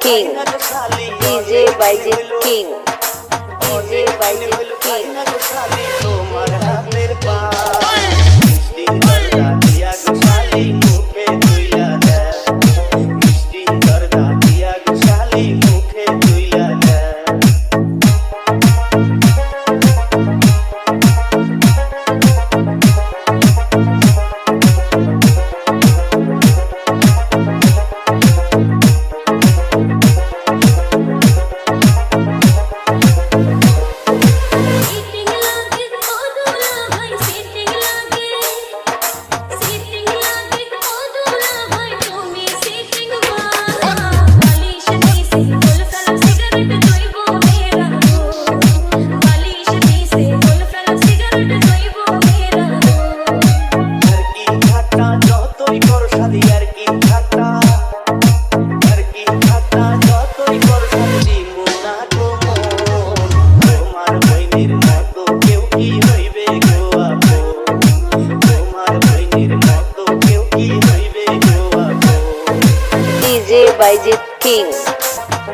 King, DJ Bijit King, DJ Bijit King. তোমার হাতের পান মিষ্টি করদা দিয়া গোশালি মুখে তুইলা দে মিষ্টি করদা দিয়া গোশালি মুখে তুইলা দে DJ Bijit King,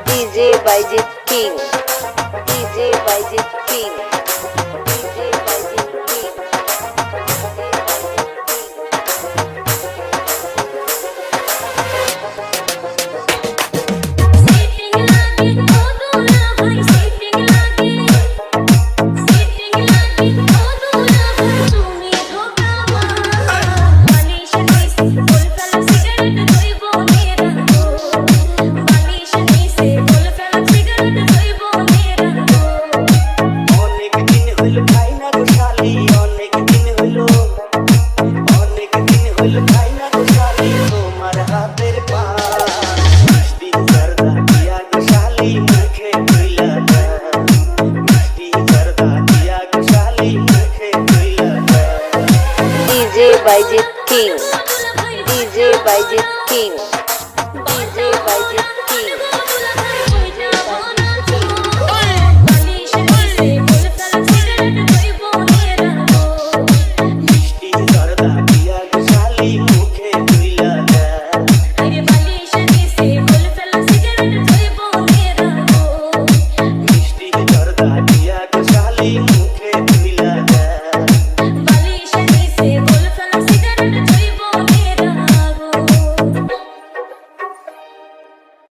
DJ Bijit King, DJ Bijit King, DJ Bijit King. তোমার হাতের পান মিষ্টি করদা দিয়া গোশালি মুখে তুইলা দে মিষ্টি করদা দিয়া গোশালি মুখে তুইলা দে DJ Bijit King, DJ Bijit King, DJ Bijit King. মিষ্টি করদা দিয়া গোশালি মুখে তুইলা দে মিষ্টি করদা